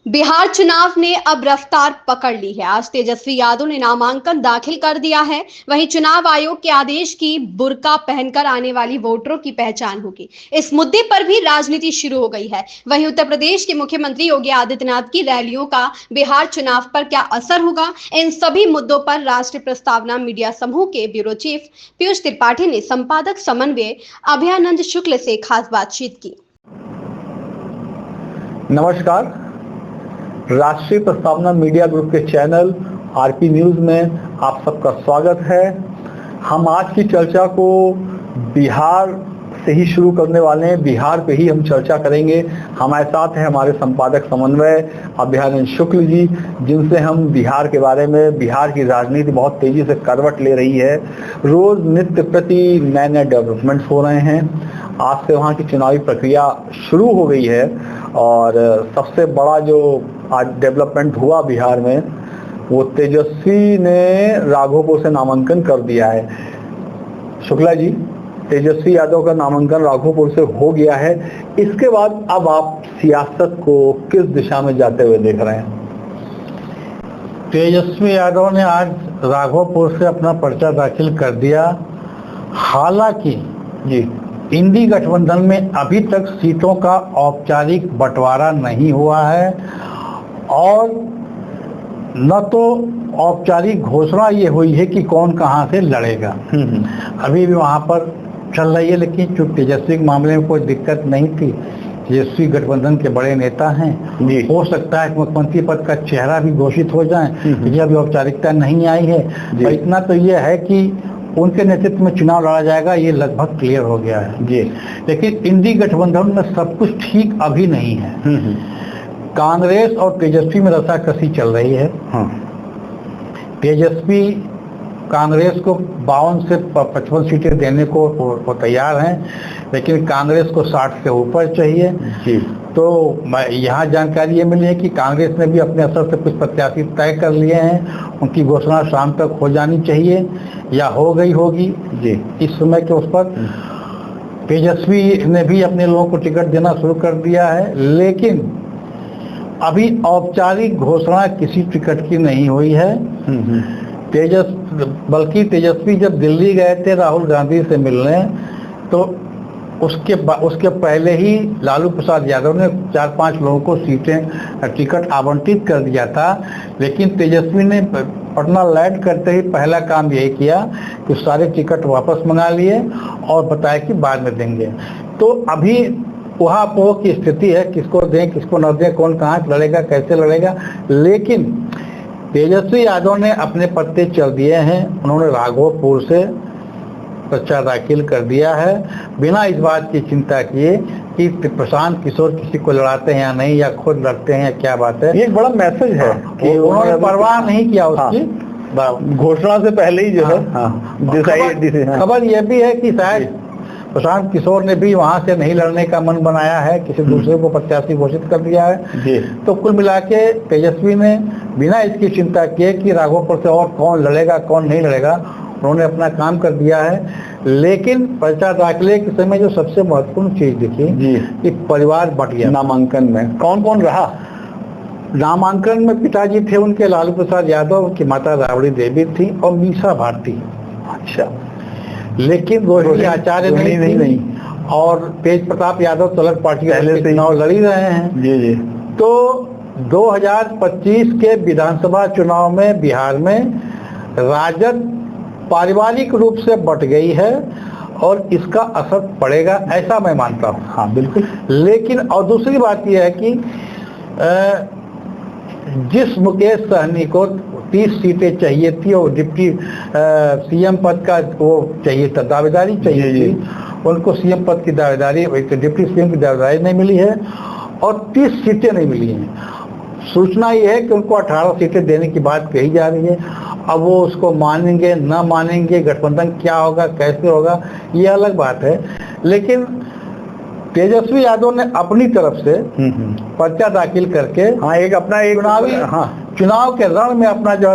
बिहार चुनाव ने अब रफ्तार पकड़ ली है। आज तेजस्वी यादव ने नामांकन दाखिल कर दिया है। वहीं चुनाव आयोग के आदेश की बुर्का पहनकर आने वाली वोटरों की पहचान होगी, इस मुद्दे पर भी राजनीति शुरू हो गई है। वहीं उत्तर प्रदेश के मुख्यमंत्री योगी आदित्यनाथ की रैलियों का बिहार चुनाव पर क्या असर होगा, इन सभी मुद्दों पर राष्ट्रीय प्रस्तावना मीडिया समूह के ब्यूरो चीफ पीयूष त्रिपाठी ने संपादक समन्वय अभयानंद शुक्ल से खास बातचीत की। नमस्कार, राष्ट्रीय प्रस्तावना मीडिया ग्रुप के चैनल आरपी न्यूज में आप सबका स्वागत है। हम आज की चर्चा को बिहार से ही शुरू करने वाले हैं। बिहार पे ही हम चर्चा करेंगे। हमारे साथ हैं हमारे संपादक समन्वय अभयानंद शुक्ल जी, जिनसे हम बिहार के बारे में, बिहार की राजनीति बहुत तेजी से करवट ले रही है। रोज नित्य प्रति नए नए डेवलपमेंट्स हो रहे हैं। आज से वहाँ की चुनावी प्रक्रिया शुरू हो गई है और सबसे बड़ा जो आज डेवलपमेंट हुआ बिहार में, वो तेजस्वी ने राघोपुर से नामांकन कर दिया है। शुक्ला जी, तेजस्वी यादव का नामांकन राघोपुर से हो गया है। इसके बाद अब आप सियासत को किस दिशा में जाते हुए देख रहे हैं? तेजस्वी यादव ने आज राघोपुर से अपना पर्चा दाखिल कर दिया। हालांकि जी, इंडी गठबंधन में अभी तक सीटों का औपचारिक बंटवारा नहीं हुआ है और न तो औपचारिक घोषणा ये हुई है कि कौन कहां से लड़ेगा। अभी भी वहां पर चल रही है, लेकिन चूंकि तेजस्वी के मामले में कोई दिक्कत नहीं थी, तेजस्वी गठबंधन के बड़े नेता हैं, हो सकता है कि मुख्यमंत्री पद का चेहरा भी घोषित हो जाए, लेकिन अभी औपचारिकता नहीं आई है। और इतना तो ये है कि उनके नेतृत्व में चुनाव लड़ा जाएगा, ये लगभग क्लियर हो गया है जी। लेकिन इंडी गठबंधन में सब कुछ ठीक अभी नहीं है। कांग्रेस और तेजस्वी में रसाकसी चल रही है। तेजस्वी कांग्रेस को 52 से 55 सीटें देने को तैयार हैं, लेकिन कांग्रेस को 60 से ऊपर चाहिए जी। तो यहाँ जानकारी ये मिली है कि कांग्रेस ने भी अपने असर से कुछ प्रत्याशी तय कर लिए हैं। उनकी घोषणा शाम तक हो जानी चाहिए या हो गई होगी जी। इस समय के उस पर तेजस्वी ने भी अपने लोगों को टिकट देना शुरू कर दिया है, लेकिन अभी औपचारिक घोषणा किसी टिकट की नहीं हुई है। बल्कि तेजस्वी जब दिल्ली गए थे राहुल गांधी से मिलने, तो उसके पहले ही लालू प्रसाद यादव ने 4-5 लोगों को टिकट आवंटित कर दिया था। लेकिन तेजस्वी ने पटना लैंड करते ही पहला काम यही किया कि सारे टिकट वापस मंगा लिए और बताया कि बाद में देंगे। तो अभी उहापोह की स्थिति है, किसको दें किसको न दें, कौन कहाँ लड़ेगा, कैसे लड़ेगा। लेकिन तेजस्वी यादव ने अपने पत्ते चल दिए हैं। उन्होंने राघोपुर से पर्चा दाखिल कर दिया है, बिना इस बात की चिंता किए कि प्रशांत किशोर किसी को लड़ाते हैं या नहीं, या खुद लड़ते हैं, या क्या बात है। ये एक बड़ा मैसेज है कि उन्होंने परवाह नहीं किया उसकी घोषणा से पहले ही जो है। खबर यह भी है कि शायद प्रशांत किशोर ने भी वहां से नहीं लड़ने का मन बनाया है, किसी दूसरे को प्रत्याशी घोषित कर दिया है जी। तो कुल मिला के तेजस्वी ने बिना इसकी चिंता किए कि राघोपुर से और कौन लड़ेगा कौन नहीं लड़ेगा, उन्होंने अपना काम कर दिया है। लेकिन पर्चा दाखिले के समय जो सबसे महत्वपूर्ण चीज दिखी जी कि परिवार बट गया। नामांकन में कौन कौन रहा? नामांकन में पिताजी थे उनके लालू प्रसाद यादव, की माता राबड़ी देवी थी और मीसा भारती। अच्छा, लेकिन रोहिणी आचार्य नहीं और तेज प्रताप यादव तो अलग पार्टी पहले से चुनाव लड़ी रहे हैं जी जी। तो 2025 के विधानसभा चुनाव में बिहार में राजद पारिवारिक रूप से बट गई है और इसका असर पड़ेगा, ऐसा मैं मानता हूँ। हाँ बिल्कुल। लेकिन और दूसरी बात यह है कि जिस मुकेश सहनी को 30 सीटें चाहिए थी और डिप्टी सीएम पद का वो चाहिए था, दावेदारी चाहिए थी, उनको सीएम पद की दावेदारी, डिप्टी सीएम की दावेदारी नहीं मिली है और 30 सीटें नहीं मिली हैं। सूचना ये है कि उनको 18 सीटें देने की बात कही जा रही है। अब वो उसको मानेंगे न मानेंगे, गठबंधन क्या होगा कैसे होगा, ये अलग बात है। लेकिन तेजस्वी यादव ने अपनी तरफ से पर्चा दाखिल करके एक अपना एक चुनावी चुनाव के रण में अपना जो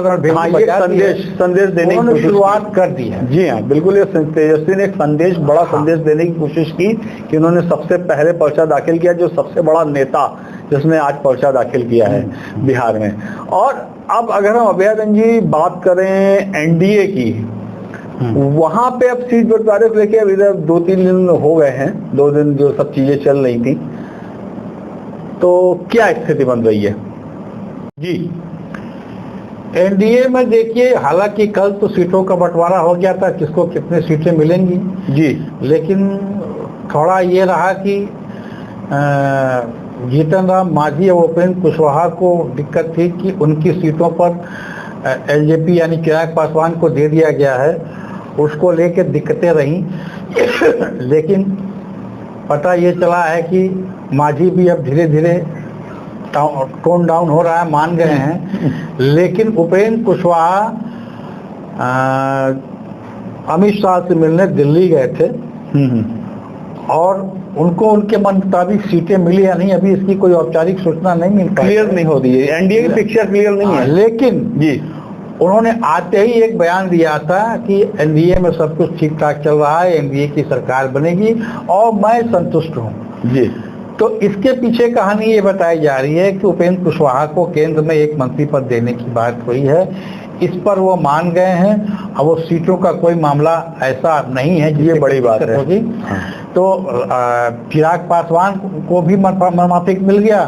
संदेश देने की शुरुआत कर दी है। जी हाँ बिल्कुल, ये तेजस्वी ने एक बड़ा संदेश देने की कोशिश की कि उन्होंने सबसे पहले पर्चा दाखिल किया। जो सबसे बड़ा नेता जिसने आज पर्चा दाखिल किया है बिहार में। और अब अगर हम अभयरंजन जी बात करें एनडीए की, वहां पे अब सीट बंटवारे को लेकर इधर 2-3 दिन हो गए हैं, 2 दिन जो सब चीजें चल रही थी, तो क्या स्थिति बन रही है? जी, एनडीए में देखिए, हालांकि कल तो सीटों का बंटवारा हो गया था, किसको कितनी सीटें मिलेंगी जी, लेकिन थोड़ा ये रहा कि जीतन राम मांझी और उपेंद्र कुशवाहा को दिक्कत थी कि उनकी सीटों पर एलजेपी यानी चिराग पासवान को दे दिया गया है, उसको लेकर दिक्कतें रहीं। लेकिन पता ये चला है कि मांझी भी अब धीरे धीरे टोन डाउन हो रहा है, मान गए हैं। लेकिन उपेंद्र कुशवाहा अमित शाह से मिलने दिल्ली गए थे और उनको उनके मन मुताबिक सीटें मिली या नहीं, अभी इसकी कोई औपचारिक सूचना नहीं मिल पाई, क्लियर नहीं हो रही है, एनडीए की पिक्चर क्लियर नहीं है। लेकिन जी, उन्होंने आते ही एक बयान दिया था कि एनडीए में सब कुछ ठीक ठाक चल रहा है, एनडीए की सरकार बनेगी और मैं संतुष्ट हूँ जी। तो इसके पीछे कहानी ये बताई जा रही है कि उपेंद्र कुशवाहा को केंद्र में एक मंत्री पद देने की बात हुई है, इस पर वो मान गए हैं। अब वो सीटों का कोई मामला ऐसा नहीं है, ये बड़ी बात है। होगी। तो चिराग पासवान को भी माफिक मिल गया,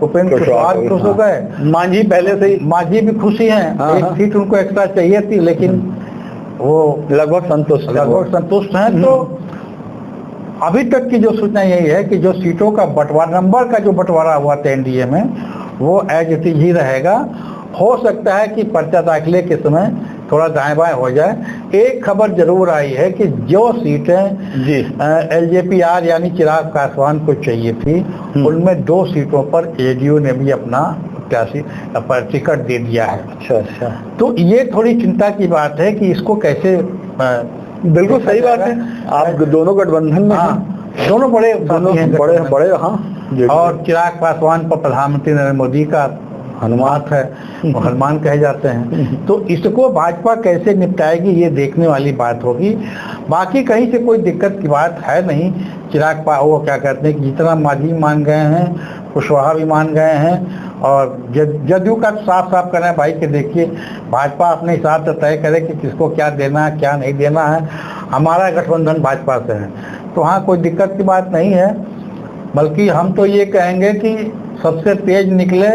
उपेंद्र कुशवाहा खुश हो गए, मांझी पहले से ही, मांझी भी खुशी हैं, एक सीट उनको एक्स्ट्रा चाहिए थी लेकिन वो लगभग संतुष्ट हैं। तो अभी तक की जो सूचना यही है कि जो सीटों का बंटवारा, नंबर का जो बंटवारा हुआ था एनडीए में, वो एज इट इज ही रहेगा। हो सकता है कि पर्चा दाखिले के समय थोड़ा दाएं बाएं हो जाए। एक खबर जरूर आई है कि जो सीटें जी एलजेपीआर यानी चिराग पासवान को चाहिए थी, उनमें 2 सीटों पर एडीयू ने भी अपना टिकट दे दिया है। अच्छा, तो ये थोड़ी चिंता की बात है कि इसको कैसे बिल्कुल सही बात है। आप दोनों गठबंधन में हैं, दोनों बड़े बड़े हाँ, और चिराग पासवान पर प्रधानमंत्री नरेंद्र मोदी का हनुमान है, वो हनुमान कहे जाते हैं। तो इसको भाजपा कैसे निपटाएगी ये देखने वाली बात होगी। बाकी कहीं से कोई दिक्कत की बात है नहीं। चिराग वो क्या कहते हैं कि जितना मांझी मान गए हैं, कुशवाहा भी मान गए हैं, और जदयू का साफ साफ करना है भाई कि देखिए भाजपा अपने हिसाब से तय करे कि किसको क्या देना है क्या नहीं देना है। हमारा गठबंधन भाजपा से है, तो हाँ कोई दिक्कत की बात नहीं है। बल्कि हम तो ये कहेंगे कि सबसे तेज निकले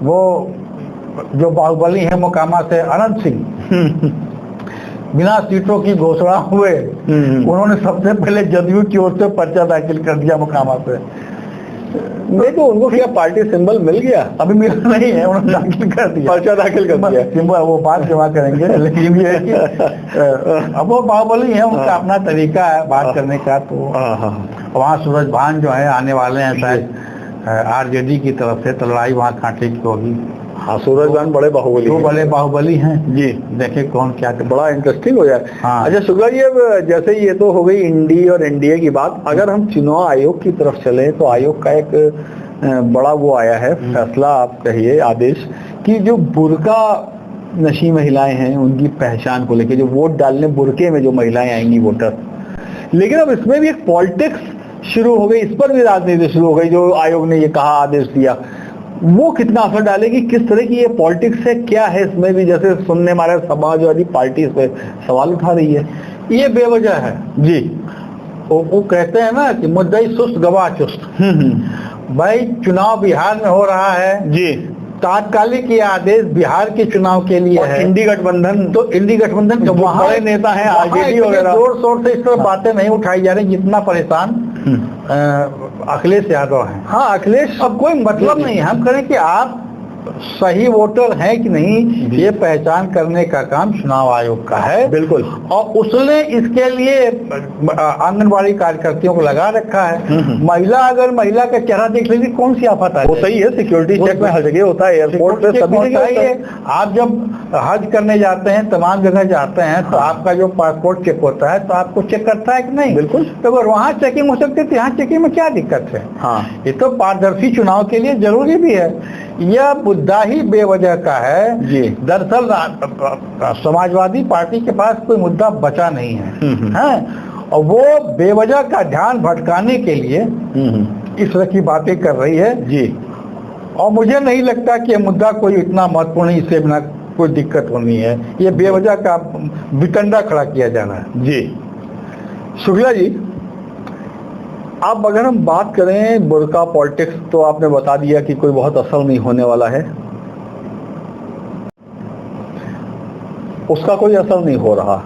वो जो बाहुबली है मोकामा से अनंत सिंह, बिना सीटों की घोषणा हुए उन्होंने सबसे पहले जदयू की ओर से पर्चा दाखिल कर दिया मोकामा से। देखो उनको क्या पार्टी सिंबल मिल गया? अभी मिला नहीं है, उन्होंने दाखिल कर दिया, पर्चा दाखिल कर दिया सिंबल, वो बात जमा करेंगे। लेकिन ये है कि अब वो बाहुबली है, उनका अपना तरीका है बात करने का। तो वहाँ सूरज भान जो है आने वाले हैं शायद आरजेडी की तरफ से, तो लड़ाई वहाँ कांटे की होगी। हाँ, सूरज भान बड़े बाहुबली हैं जी, देखे कौन क्या बड़ा इंटरेस्टिंग हो जाए। हाँ। अच्छा शुक्ला जी, अब जैसे ये तो हो गई इंडी और एनडीए की बात, अगर हम चुनाव आयोग की तरफ चले तो आयोग का एक बड़ा वो आया है फैसला, आप कहिए आदेश, कि जो बुर्का नशी महिलाएं हैं उनकी पहचान को लेकर, जो वोट डालने बुर्के में जो महिलाएं आएंगी वोटर, लेकिन अब इसमें भी एक पॉलिटिक्स शुरू हो गई, इस पर भी राजनीति शुरू हो गई। जो आयोग ने ये कहा, आदेश दिया, वो कितना असर डालेगी, किस तरह की ये पॉलिटिक्स है, क्या है इसमें भी? जैसे सुनने हमारे समाजवादी पार्टी इस पे सवाल उठा रही है। ये बेवजह है जी। वो कहते हैं ना कि मुद्दई सुस्त गवाह चुस्त। भाई चुनाव बिहार में हो रहा है जी, तात्कालिक ये आदेश बिहार के चुनाव के लिए है। इंडी गठबंधन, तो इंडी गठबंधन के वहाँ बड़े नेता हैं, आरजेडी वगैरह, जोर शोर से इस तरह बातें नहीं उठाई जा रही जितना परेशान अखिलेश यादव हैं। हाँ अखिलेश, अब कोई मतलब नहीं, हम करें कि आप सही वोटर हैं कि नहीं, ये पहचान करने का काम चुनाव आयोग का है। बिल्कुल। और उसने इसके लिए आंगनबाड़ी कार्यकर्तियों को लगा रखा है। महिला अगर महिला का चेहरा देख लेगी कौन सी आफत है? वो सही है, सिक्योरिटी चेक में हर जगह होता है, एयरपोर्ट पे सभी जगह होता है। आप जब हज करने जाते हैं, तमाम जगह जाते हैं, तो आपका जो पासपोर्ट चेक होता है तो आपको चेक करता है कि नहीं? बिल्कुल। तो अगर वहाँ चेकिंग हो सकती है, यहाँ चेकिंग में क्या दिक्कत है? हाँ, ये तो पारदर्शी चुनाव के लिए जरूरी भी है। यह मुद्दा ही बेवजह का है जी। दरअसल समाजवादी पार्टी के पास कोई मुद्दा बचा नहीं है, और वो बेवजह का ध्यान भटकाने के लिए इस तरह की बातें कर रही है जी। और मुझे नहीं लगता कि ये मुद्दा कोई इतना महत्वपूर्ण है, इससे बिना कोई दिक्कत होनी है। ये बेवजह का वितंडा खड़ा किया जाना है। जी शुक्ला जी, अब अगर हम बात करें बुर्का पॉलिटिक्स, तो आपने बता दिया कि कोई बहुत असर नहीं होने वाला है, उसका कोई असर नहीं हो रहा,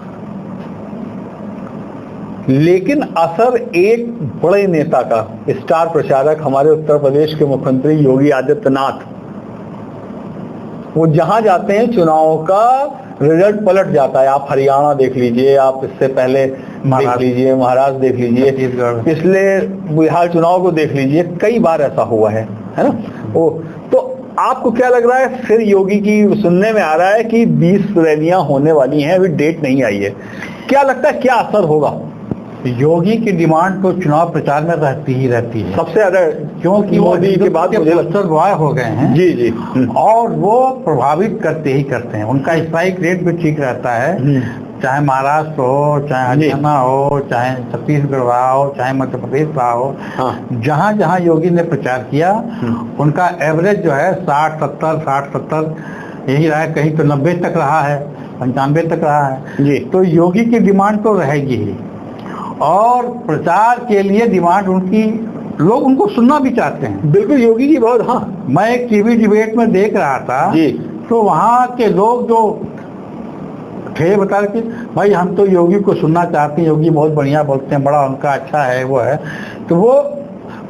लेकिन असर एक बड़े नेता का, स्टार प्रचारक, हमारे उत्तर प्रदेश के मुख्यमंत्री योगी आदित्यनाथ, वो जहां जाते हैं चुनावों का रिजल्ट पलट जाता है। आप हरियाणा देख लीजिए, आप इससे पहले देख लीजिए, महाराष्ट्र देख लीजिए, पिछले बिहार चुनाव को देख लीजिए, कई बार ऐसा हुआ है ना। वो तो आपको क्या लग रहा है, फिर योगी की सुनने में आ रहा है कि 20 रैलियां होने वाली हैं, अभी डेट नहीं आई है, क्या लगता है क्या असर होगा? योगी की डिमांड तो चुनाव प्रचार में रहती ही रहती है सबसे ज्यादा, क्योंकि मोदी के बाद मुझे पोस्टर बॉय हो गए हैं। जी जी। और वो प्रभावित करते ही करते हैं, उनका स्ट्राइक रेट भी ठीक रहता है, चाहे महाराष्ट्र हो, चाहे हरियाणा हो, चाहे छत्तीसगढ़ रहा हो, चाहे मध्य प्रदेश रहा हो। हाँ। जहां जहां योगी ने प्रचार किया उनका एवरेज जो है 60-70 यही रहा है, कहीं तो 90 तक रहा है, 95 तक रहा है जी। तो योगी की डिमांड तो रहेगी ही, और प्रचार के लिए डिमांड उनकी, लोग उनको सुनना भी चाहते हैं। बिल्कुल योगी की बहुत। हाँ, मैं एक टीवी डिबेट में देख रहा था जी, तो वहाँ के लोग जो थे बता रहे कि भाई हम तो योगी को सुनना चाहते हैं, योगी बहुत बढ़िया बोलते हैं, बड़ा उनका अच्छा है वो है। तो वो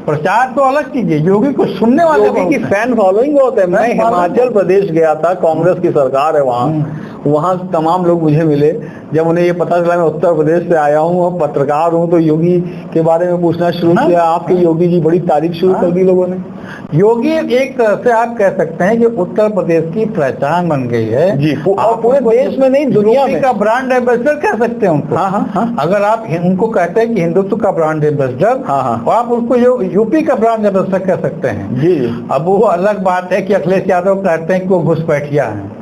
प्रचार तो अलग चीज है, योगी को सुनने वाले योगी की फैन फॉलोइंग बहुत है। मैं हिमाचल प्रदेश गया था, कांग्रेस की सरकार है वहाँ तमाम लोग मुझे मिले, जब उन्हें ये पता चला मैं उत्तर प्रदेश से आया हूँ और पत्रकार हूँ, तो योगी के बारे में पूछना शुरू किया। आपके योगी जी बड़ी तारीफ शुरू कर दी लोगों ने। योगी एक तरह से आप कह सकते हैं कि उत्तर प्रदेश की पहचान बन गई है जी, और पूरे देश में नहीं, दुनिया में का ब्रांड एम्बेसडर कह सकते हैं उनको। हाँ। अगर आप उनको कहते हैं कि हिंदुत्व का ब्रांड एम्बेसडर, तो आप उनको यूपी का ब्रांड एम्बेसडर कह सकते हैं जी। अब वो अलग बात है कि अखिलेश यादव कहते हैं कि वो घुसपैठिया है।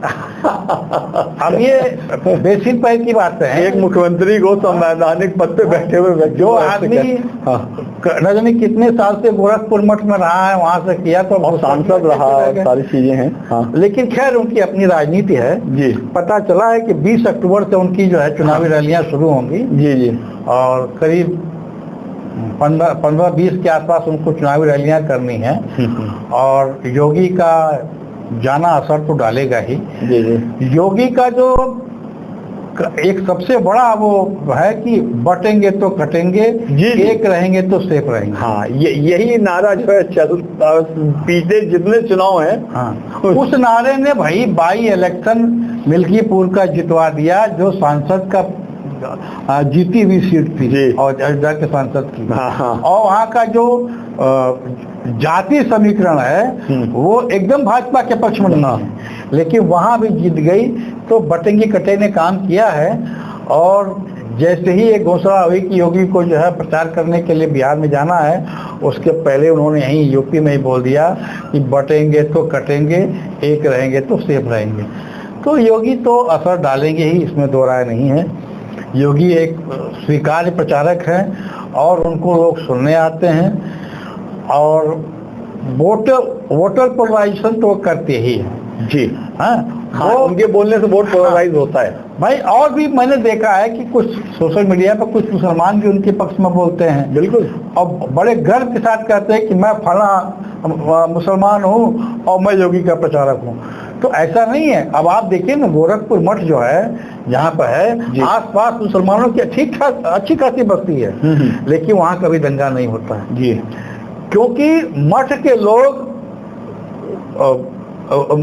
अब ये बेसिक पैर की बात है, एक मुख्यमंत्री को संवैधानिक पद पे बैठे हुए जो आदमी न जाने कितने साल से गोरखपुर मठ में रहा है, वहां से किया तो सांसद रहा, सारी चीजें हैं। हाँ। लेकिन खैर उनकी अपनी राजनीति है जी। पता चला है कि 20 अक्टूबर से उनकी जो है चुनावी रैलियां शुरू होंगी जी, और करीब 15-20 के आसपास उनको चुनावी रैलियां करनी है। और योगी का जाना असर तो डालेगा ही। जी। योगी का जो एक सबसे बड़ा वो है कि बटेंगे तो कटेंगे, एक रहेंगे तो सेफ रहेंगे। हाँ, यही नारा जो है पीछे जितने चुनाव हैं, हाँ, उस नारे ने भाई बाई इलेक्शन मिल्कीपुर का जितवा दिया, जो सांसद का जीती हुई सीट थी और अयोध्या के सांसद की। हाँ। और वहाँ का जो जाति समीकरण है वो एकदम भाजपा के पक्ष में नहीं है, लेकिन वहां भी जीत गई। तो बटेंगी कटे ने काम किया है। और जैसे ही एक घोषणा हुई कि योगी को जो है प्रचार करने के लिए बिहार में जाना है, उसके पहले उन्होंने यहीं यूपी में ही बोल दिया कि बटेंगे तो कटेंगे, एक रहेंगे तो सेफ रहेंगे। तो योगी तो असर डालेंगे ही, इसमें दो राय नहीं है। योगी एक स्वीकार्य प्रचारक है और उनको लोग सुनने आते हैं, और वोटर पोलराइजेशन तो करते ही है जी। हाँ, उनके बोलने से वोट पोलराइज होता है भाई। और भी मैंने देखा है कि कुछ सोशल मीडिया पर कुछ मुसलमान भी उनके पक्ष में बोलते हैं। बिल्कुल। और बड़े गर्व के साथ कहते हैं कि मैं फला मुसलमान हूँ और मैं योगी का प्रचारक हूँ। तो ऐसा नहीं है। अब आप देखिए ना, गोरखपुर मठ जो है यहाँ पर है, आसपास मुसलमानों की अच्छी खासी बस्ती है, लेकिन वहाँ कभी दंगा नहीं होता है जी, क्योंकि मठ के लोग,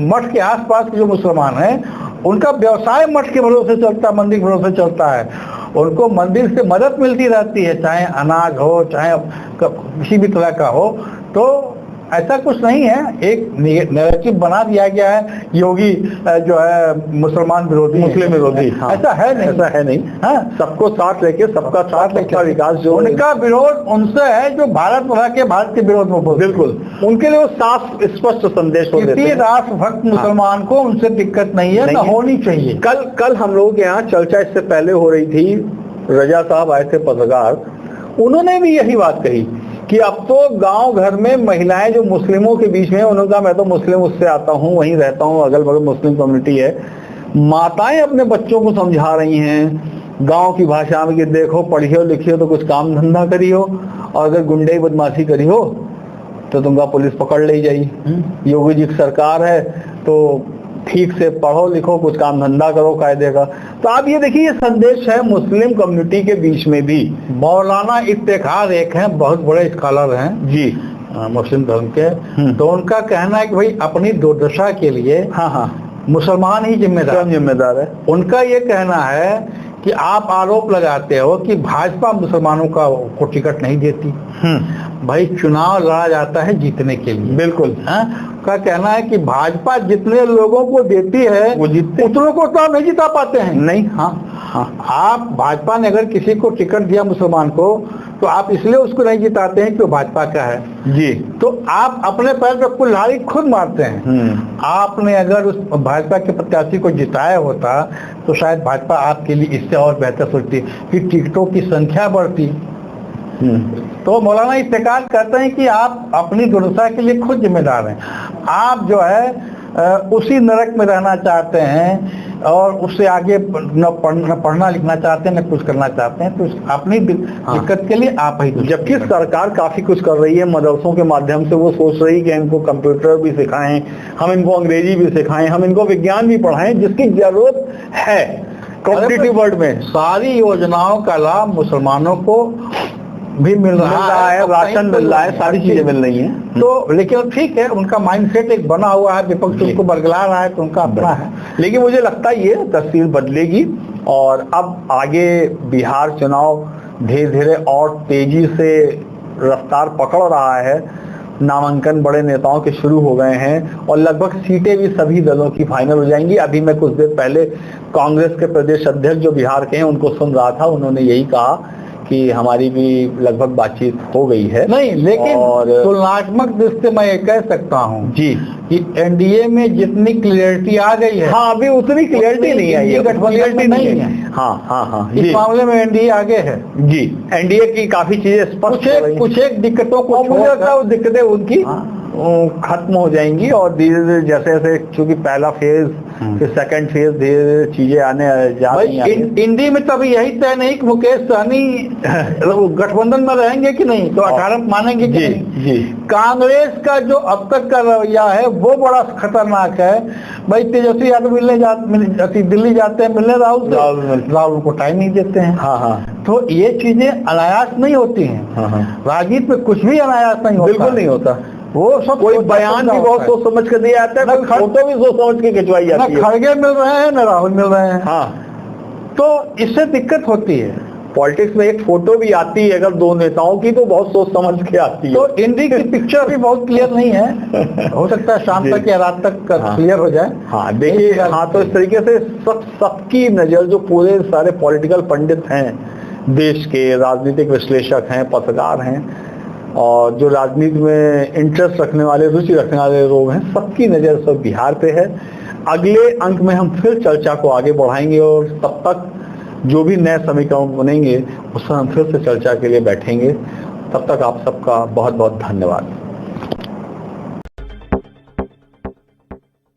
मठ के आसपास के जो मुसलमान हैं उनका व्यवसाय मठ के भरोसे चलता है, मंदिर के भरोसे चलता है। उनको मंदिर से मदद मिलती रहती है, चाहे अनाज हो, चाहे किसी भी तरह का हो। तो ऐसा कुछ नहीं है, एक नैरेटिव बना दिया गया है योगी जो है मुसलमान विरोधी, मुस्लिम विरोधी। हाँ। ऐसा है नहीं, ऐसा है नहीं। हाँ, सबको साथ लेके, सबका साथ लेकर विकास। जो उनका विरोध उनसे है जो भारत के विरोध में बोलते। बिल्कुल, उनके लिए वो साफ स्पष्ट संदेश हो देते हैं। राष्ट्र भक्त मुसलमान को उनसे दिक्कत नहीं है, ना होनी चाहिए। कल हम लोगों के यहाँ चर्चा इससे पहले हो रही थी, रजा साहब आए थे पत्रकार, उन्होंने भी यही बात कही कि अब तो गांव घर में महिलाएं जो मुस्लिमों के बीच में, उन्होंने कहा मैं तो मुस्लिम उससे आता हूं, वहीं रहता हूं, अगल बगल मुस्लिम कम्युनिटी है, माताएं अपने बच्चों को समझा रही हैं गांव की भाषा में कि देखो पढ़ियो लिखियो तो कुछ काम धंधा करियो, और अगर गुंडे बदमाशी करियो तो तुमका पुलिस पकड़ ले जाई। योगी जी की सरकार है तो ठीक से पढ़ो लिखो, कुछ काम धंधा करो कायदे का। तो आप ये देखिए, ये संदेश है मुस्लिम कम्युनिटी के बीच में भी। मौलाना इफ्तिखार एक हैं, बहुत बड़े स्कॉलर हैं जी, मुस्लिम धर्म के, तो उनका कहना है कि भाई अपनी दुर्दशा के लिए मुसलमान ही जिम्मेदार है। उनका ये कहना है कि आप आरोप लगाते हो कि भाजपा मुसलमानों को टिकट नहीं देती। भाई चुनाव लड़ा जाता है जीतने के लिए, बिल्कुल। का कहना है कि भाजपा जितने लोगों को देती है वो जीतते, उतनों को तो आप नहीं जिता पाते हैं। नहीं, आप भाजपा ने अगर किसी को टिकट दिया मुसलमान को, तो आप इसलिए उसको नहीं जिताते हैं कि वो भाजपा का है जी, तो आप अपने पैर पे कुल्हाड़ी खुद मारते हैं। आपने अगर उस भाजपा के प्रत्याशी को जिताया होता तो शायद भाजपा आपके लिए इससे और बेहतर सोचती कि टिकटों की संख्या बढ़ती। तो मौलाना इफ्तिखार कहते हैं कि आप अपनी दुर्दशा के लिए खुद जिम्मेदार हैं। आप जो है उसी नरक में रहना चाहते हैं और उससे आगे न पढ़ना लिखना चाहते हैं, न कुछ करना चाहते हैं, तो अपनी दिक्कत के लिए आप ही। जबकि सरकार काफी कुछ कर रही है, मदरसों के माध्यम से वो सोच रही है कि इनको कंप्यूटर भी सिखाएं, हम इनको अंग्रेजी भी सिखाएं, हम इनको विज्ञान भी पढ़ाएं, जिसकी जरूरत है कॉम्पिटिटिव वर्ल्ड में। सारी योजनाओं का लाभ मुसलमानों को भी मिल रहा है, राशन मिल रहा है, सारी चीजें मिल रही हैं। तो लेकिन ठीक है, उनका माइंडसेट एक बना हुआ है, विपक्ष उनको बरगला रहा है, तो उनका अपना है। लेकिन मुझे लगता है ये तस्वीर बदलेगी और अब आगे बिहार चुनाव धीरे धीरे और तेजी से रफ्तार पकड़ रहा है। नामांकन बड़े नेताओं के शुरू हो गए हैं और लगभग सीटें भी सभी दलों की फाइनल हो जाएंगी। अभी मैं कुछ देर पहले कांग्रेस के प्रदेश अध्यक्ष जो बिहार के हैं उनको सुन रहा था, उन्होंने यही कहा कि हमारी भी लगभग बातचीत हो गई है। नहीं, लेकिन तुलनात्मक दृष्टि से मैं ये कह सकता हूँ जी कि एनडीए में जितनी क्लियरिटी आ गई है, हाँ अभी उतनी क्लियरिटी नहीं आई है, गठबंधन नहीं है। हाँ इस मामले में एनडीए आगे है जी। एनडीए की काफी चीजें स्पष्ट, कुछ एक दिक्कतों को मुझे लगता है वो दिक्कतें उनकी खत्म हो जाएंगी और धीरे धीरे जैसे जैसे चूंकि पहला फेज फिर सेकंड फेज धीरे धीरे चीजें आने जा रही हैं। इंडी में तो अभी यही तय नहीं कि मुकेश सहनी गठबंधन में रहेंगे कि नहीं, तो 18 मानेंगे कि नहीं। जी कांग्रेस का जो अब तक का रवैया है वो बड़ा खतरनाक है। भाई तेजस्वी यादव दिल्ली जाते हैं मिलने राहुल को टाइम नहीं देते हैं। तो ये चीजें अनायास नहीं होती हैं। राजनीति में कुछ भी अनायास नहीं होता, बिल्कुल नहीं होता। वो सब कोई बयान भी बहुत सोच समझ कर दिया जाता है, फोटो भी सोच समझ के खिंचवाई जाती है। खड़गे मिल रहे हैं न राहुल मिल रहे हैं, तो इससे दिक्कत होती है। पॉलिटिक्स में एक फोटो भी आती है अगर दो नेताओं की तो बहुत सोच समझ के आती है। तो इंडी की पिक्चर भी बहुत क्लियर नहीं है, हो सकता है शाम तक या रात तक क्लियर हो जाए। देखिए तो इस तरीके से सबकी नजर, जो पूरे सारे पॉलिटिकल पंडित हैं देश के, राजनीतिक विश्लेषक हैं, पत्रकार हैं और जो राजनीति में इंटरेस्ट रखने वाले, रुचि रखने वाले लोग हैं, सबकी नज़र सब बिहार पे है। अगले अंक में हम फिर चर्चा को आगे बढ़ाएंगे और तब तक जो भी नए समीकरण बनेंगे उस पर हम फिर से चर्चा के लिए बैठेंगे। तब तक आप सबका बहुत बहुत धन्यवाद।